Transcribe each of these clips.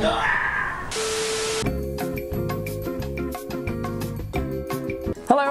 Hello,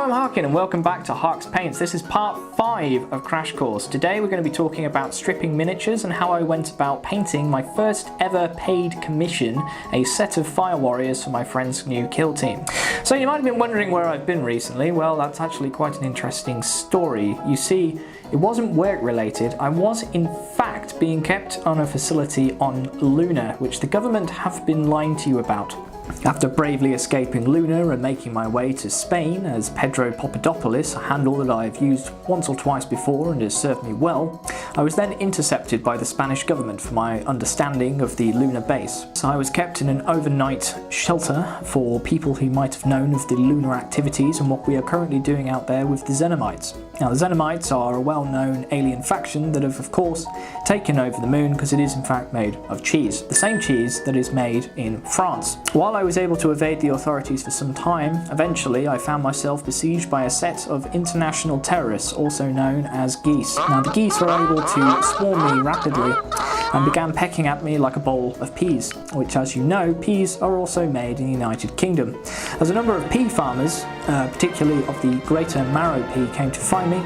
I'm Harkin and welcome back to Harks Paints. This is part 5 of Crash Course. Today we're going to be talking about stripping miniatures and how I went about painting my first ever paid commission, a set of fire warriors for my friend's new kill team. So you might have been wondering where I've been recently. Well, that's actually quite an interesting story. You see, it wasn't work related. I was in fact being kept on a facility on Luna, which the government have been lying to you about. After bravely escaping Luna and making my way to Spain as Pedro Papadopoulos, a handle that I have used once or twice before and has served me well, I was then intercepted by the Spanish government for my understanding of the Luna base. So I was kept in an overnight shelter for people who might have known of the lunar activities and what we are currently doing out there with the Xenomites. Now, the Xenomites are a well-known alien faction that have, of course, taken over the moon because it is in fact made of cheese. The same cheese that is made in France. While I was able to evade the authorities for some time, eventually I found myself besieged by a set of international terrorists, also known as geese. Now, the geese were able to swarm me rapidly and began pecking at me like a bowl of peas, which, as you know, peas are also made in the United Kingdom. As a number of pea farmers, particularly of the greater marrow pea, came to find me,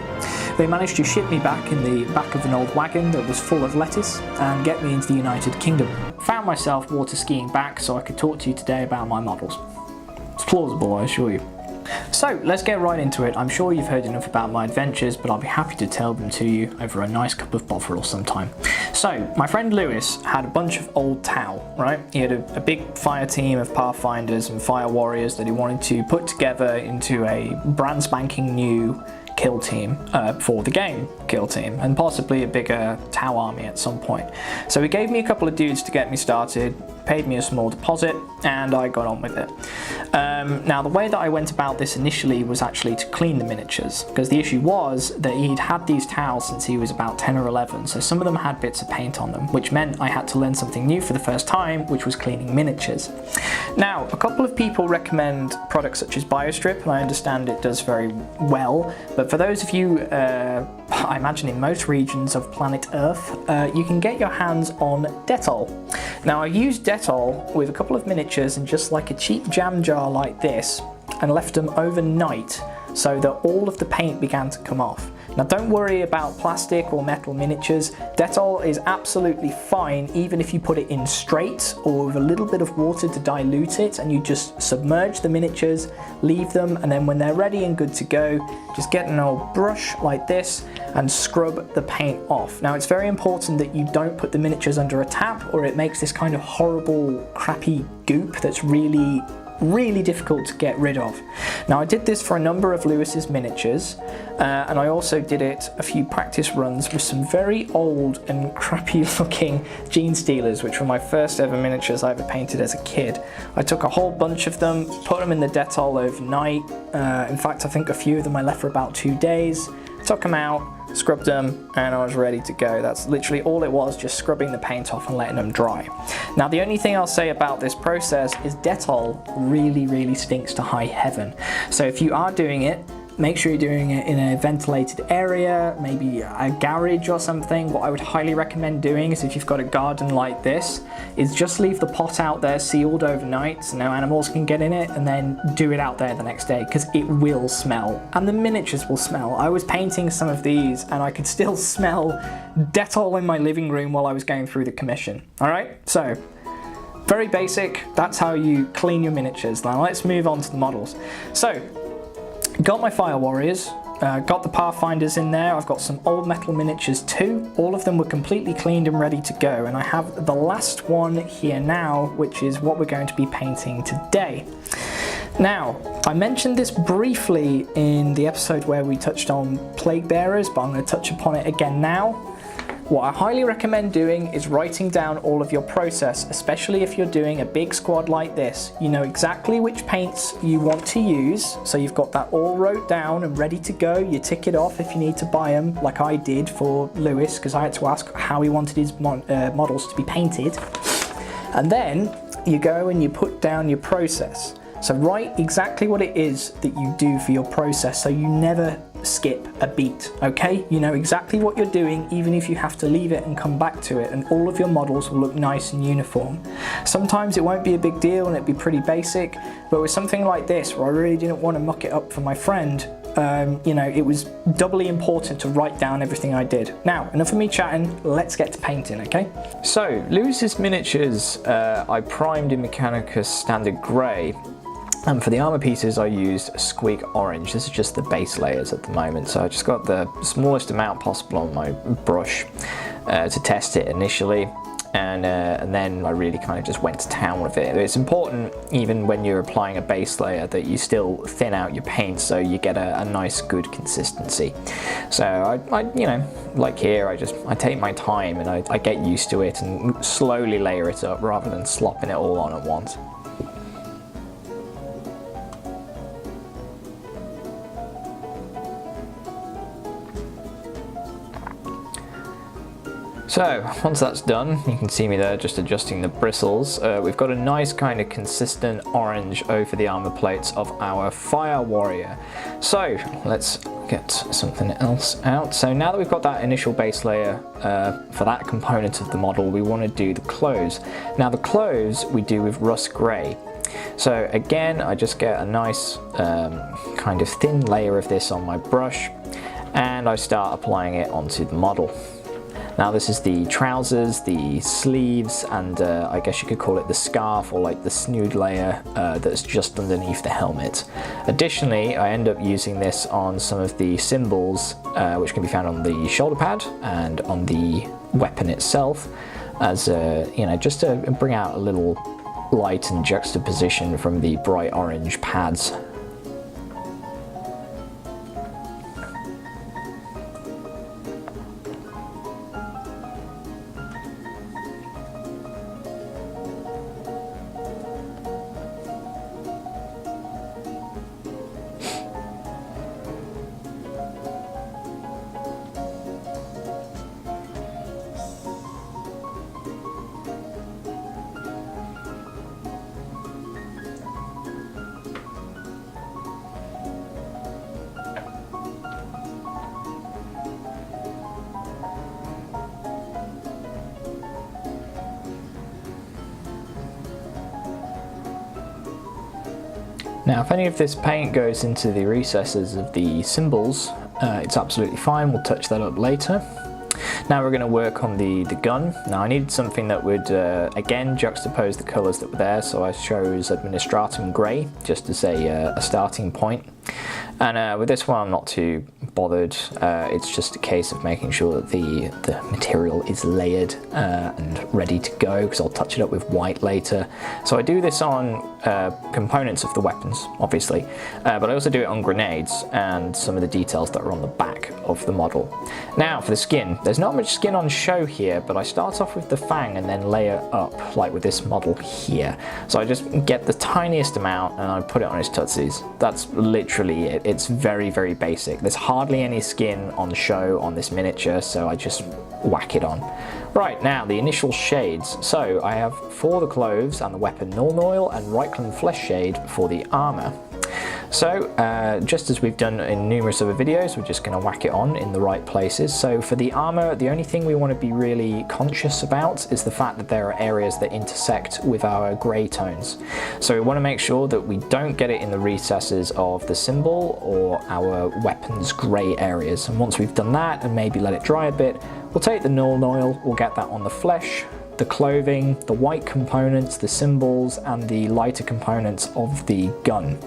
they managed to ship me back in the back of an old wagon that was full of lettuce and get me into the United Kingdom. Found myself water skiing back so I could talk to you today about my models. It's plausible, I assure you. So let's get right into it. I'm sure you've heard enough about my adventures, but I'll be happy to tell them to you over a nice cup of bovril sometime. So my friend Lewis had a bunch of old towel, right? He had a big fire team of pathfinders and fire warriors that he wanted to put together into a brand spanking new kill team for the game kill team, and possibly a bigger Tau army at some point. So he gave me a couple of dudes to get me started, paid me a small deposit, and I got on with it. Now, the way that I went about this initially was actually to clean the miniatures, because the issue was that he'd had these towels since he was about 10 or 11, so some of them had bits of paint on them, which meant I had to learn something new for the first time, which was cleaning miniatures. Now, a couple of people recommend products such as Biostrip, and I understand it does very well, but for those of you, I imagine in most regions of planet Earth, you can get your hands on Dettol. Now, I used Dettol with a couple of miniatures in just like a cheap jam jar like this, and left them overnight so that all of the paint began to come off. Now, don't worry about plastic or metal miniatures. Dettol is absolutely fine even if you put it in straight or with a little bit of water to dilute it, and you just submerge the miniatures, leave them, and then when they're ready and good to go, just get an old brush like this and scrub the paint off. Now, it's very important that you don't put the miniatures under a tap, or it makes this kind of horrible, crappy goop that's really difficult to get rid of. Now, I did this for a number of Lewis's miniatures, and I also did it a few practice runs with some very old and crappy looking Gene Stealers, which were my first ever miniatures I ever painted as a kid. I took a whole bunch of them, put them in the Dettol overnight. In fact, I think a few of them I left for about 2 days, took them out, scrubbed them, and I was ready to go. That's literally all it was, just scrubbing the paint off and letting them dry. Now, the only thing I'll say about this process is Dettol really stinks to high heaven. So if you are doing it, make sure you're doing it in a ventilated area, maybe a garage or something. What I would highly recommend doing is, if you've got a garden like this, is just leave the pot out there sealed overnight so no animals can get in it, and then do it out there the next day, because it will smell and the miniatures will smell. I was painting some of these and I could still smell Dettol in my living room while I was going through the commission. All right, so very basic, that's how you clean your miniatures. Now let's move on to the models. So, got my fire warriors, got the pathfinders in there. I've got some old metal miniatures too. All of them were completely cleaned and ready to go, and I have the last one here now, which is what we're going to be painting today. Now, I mentioned this briefly in the episode where we touched on plague bearers, but I'm going to touch upon it again now. What I highly recommend doing is writing down all of your process, especially if you're doing a big squad like this. You know exactly which paints you want to use, so you've got that all wrote down and ready to go. You tick it off if you need to buy them, like I did for Lewis, because I had to ask how he wanted his models to be painted. And then you go and you put down your process. So write exactly what it is that you do for your process, so you never skip a beat, okay? You know exactly what you're doing, even if you have to leave it and come back to it, and all of your models will look nice and uniform. Sometimes it won't be a big deal and it'd be pretty basic, but with something like this, where I really didn't want to muck it up for my friend, you know, it was doubly important to write down everything I did. Now, enough of me chatting, let's get to painting, okay? So, Lewis's miniatures, I primed in Mechanicus Standard Grey, and for the armour pieces I used Squeak Orange. This is just the base layers at the moment, so I just got the smallest amount possible on my brush to test it initially. And then I really kind of just went to town with it. It's important, even when you're applying a base layer, that you still thin out your paint so you get a nice good consistency. So I you know, like here, I take my time and I get used to it and slowly layer it up rather than slopping it all on at once. So, once that's done, you can see me there just adjusting the bristles. We've got a nice kind of consistent orange over the armor plates of our Fire Warrior. So, let's get something else out. So now that we've got that initial base layer for that component of the model, we want to do the clothes. Now the clothes we do with Rust Grey. So again, I just get a nice kind of thin layer of this on my brush, and I start applying it onto the model. Now this is the trousers, the sleeves, and I guess you could call it the scarf, or like the snood layer that's just underneath the helmet. Additionally, I end up using this on some of the symbols, which can be found on the shoulder pad and on the weapon itself, as you know, just to bring out a little light and juxtaposition from the bright orange pads. Now, if any of this paint goes into the recesses of the symbols, it's absolutely fine. We'll touch that up later. Now we're going to work on the gun. Now I needed something that would, again, juxtapose the colours that were there, so I chose Administratum Grey, just as a starting point. And with this one I'm not too bothered. It's just a case of making sure that the material is layered and ready to go, because I'll touch it up with white later. So I do this on components of the weapons, obviously, but I also do it on grenades and some of the details that are on the back of the model. Now for the skin, there's not much skin on show here, but I start off with the fang and then layer up, like with this model here. So I just get the tiniest amount and I put it on his tootsies. That's literally it. It's very, very basic. There's hardly any skin on show on this miniature, so I just whack it on. Right, now the initial shades. So I have for the clothes and the weapon Null Oil and Reikland Flesh Shade for the armour. So just as we've done in numerous other videos, we're just going to whack it on in the right places. So for the armour, the only thing we want to be really conscious about is the fact that there are areas that intersect with our grey tones. So we want to make sure that we don't get it in the recesses of the symbol or our weapon's grey areas. And once we've done that and maybe let it dry a bit, we'll take the Null Oil, we'll get that on the flesh, the clothing, the white components, the symbols, and the lighter components of the gun.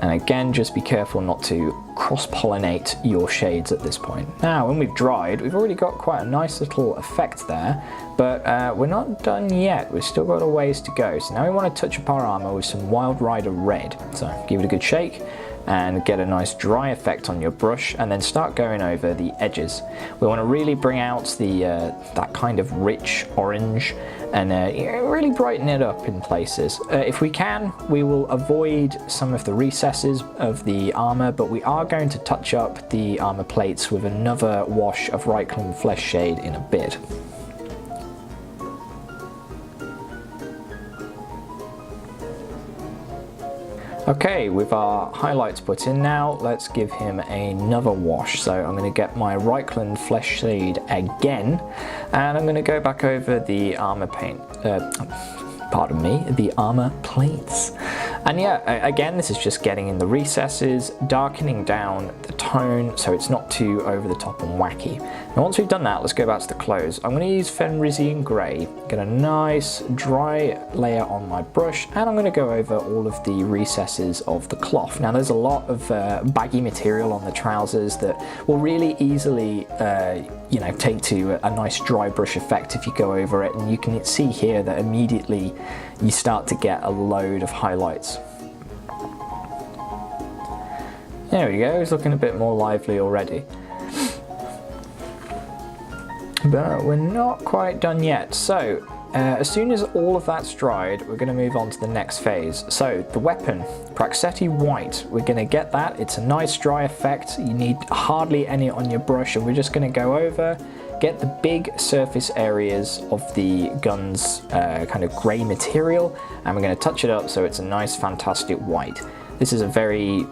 And again, just be careful not to cross-pollinate your shades at this point. Now, when we've dried, we've already got quite a nice little effect there, but we're not done yet. We've still got a ways to go. So now we want to touch up our armor with some Wild Rider Red. So give it a good shake and get a nice dry effect on your brush, and then start going over the edges. We want to really bring out the that kind of rich orange and really brighten it up in places. If we can, we will avoid some of the recesses of the armor, but we are going to touch up the armor plates with another wash of Reikland Flesh Shade in a bit. Okay, with our highlights put in now, let's give him another wash. So I'm going to get my Reichland Flesh Shade again, and I'm going to go back over the armor paint. Pardon me, the armor plates. And yeah, again, this is just getting in the recesses, darkening down the tone so it's not too over the top and wacky. Now once we've done that, let's go back to the clothes. I'm going to use Fenrisian Grey, get a nice dry layer on my brush, and I'm going to go over all of the recesses of the cloth. Now there's a lot of baggy material on the trousers that will really easily take to a nice dry brush effect if you go over it, and you can see here that immediately you start to get a load of highlights. There we go, it's looking a bit more lively already. But we're not quite done yet. So as soon as all of that's dried, we're going to move on to the next phase. So the weapon, Praxeti White, we're going to get that. It's a nice dry effect. You need hardly any on your brush, and we're just going to go over, get the big surface areas of the gun's kind of grey material, and we're going to touch it up so it's a nice fantastic white. This is a very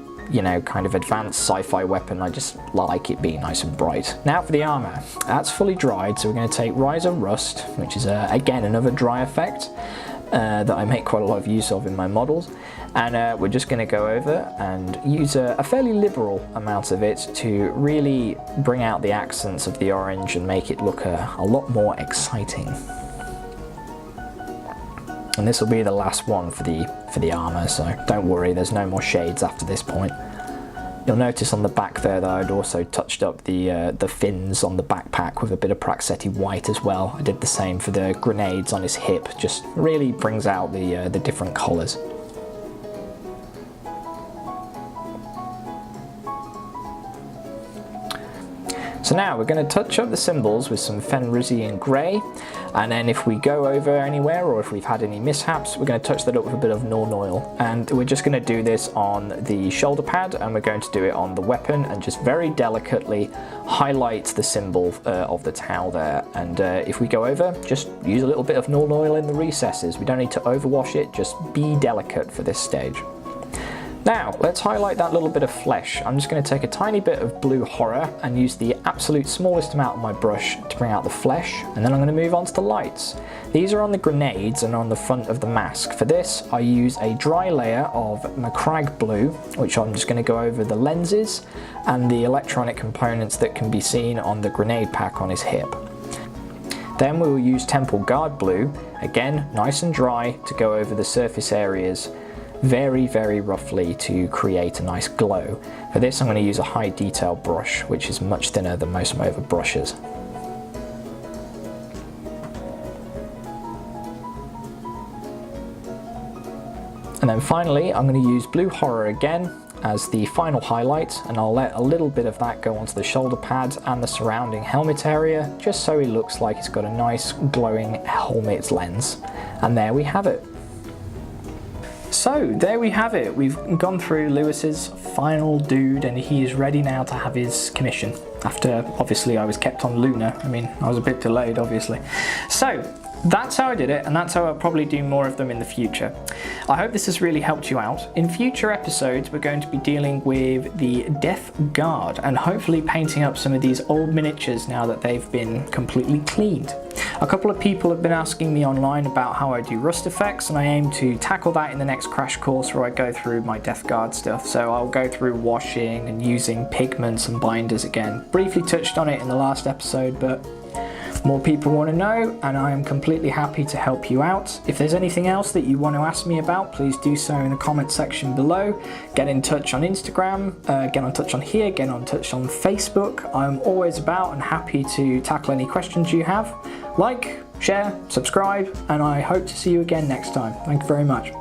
kind of advanced sci-fi weapon. I just like it being nice and bright. Now for the armor, that's fully dried, so we're going to take Rise of Rust, which is again another dry effect that I make quite a lot of use of in my models, and we're just going to go over and use a fairly liberal amount of it to really bring out the accents of the orange and make it look a lot more exciting. And this will be the last one for the armor, so don't worry, there's no more shades after this point. You'll notice on the back there that I'd also touched up the fins on the backpack with a bit of Praxeti White as well. I did the same for the grenades on his hip, just really brings out the different colours. So now we're going to touch up the symbols with some Fenrisian Grey, and then if we go over anywhere or if we've had any mishaps, we're going to touch that up with a bit of Norn Oil. And we're just going to do this on the shoulder pad, and we're going to do it on the weapon and just very delicately highlight the symbol of the towel there. And if we go over, just use a little bit of Norn Oil in the recesses. We don't need to overwash it, just be delicate for this stage. Now, let's highlight that little bit of flesh. I'm just going to take a tiny bit of Blue Horror and use the absolute smallest amount of my brush to bring out the flesh, and then I'm going to move on to the lights. These are on the grenades and on the front of the mask. For this, I use a dry layer of Macragge Blue, which I'm just going to go over the lenses and the electronic components that can be seen on the grenade pack on his hip. Then we will use Temple Guard Blue, again nice and dry, to go over the surface areas very, very roughly to create a nice glow. For this I'm going to use a high detail brush, which is much thinner than most MOVA brushes. And then finally I'm going to use Blue Horror again as the final highlight, and I'll let a little bit of that go onto the shoulder pads and the surrounding helmet area, just so he looks like he's got a nice glowing helmet lens. And there we have it. So there we have it. We've gone through Lewis's final dude, and he is ready now to have his commission. After, obviously, I was kept on Luna. I mean, I was a bit delayed, obviously. So that's how I did it, and that's how I'll probably do more of them in the future. I hope this has really helped you out. In future episodes, we're going to be dealing with the Death Guard and hopefully painting up some of these old miniatures now that they've been completely cleaned. A couple of people have been asking me online about how I do rust effects, and I aim to tackle that in the next crash course where I go through my Death Guard stuff. So I'll go through washing and using pigments and binders again. Briefly touched on it in the last episode, but more people want to know, and I am completely happy to help you out. If there's anything else that you want to ask me about, please do so in the comment section below. Get in touch on Instagram, get in touch on here, get in touch on Facebook. I'm always about and happy to tackle any questions you have. Like, share, subscribe, and I hope to see you again next time. Thank you very much.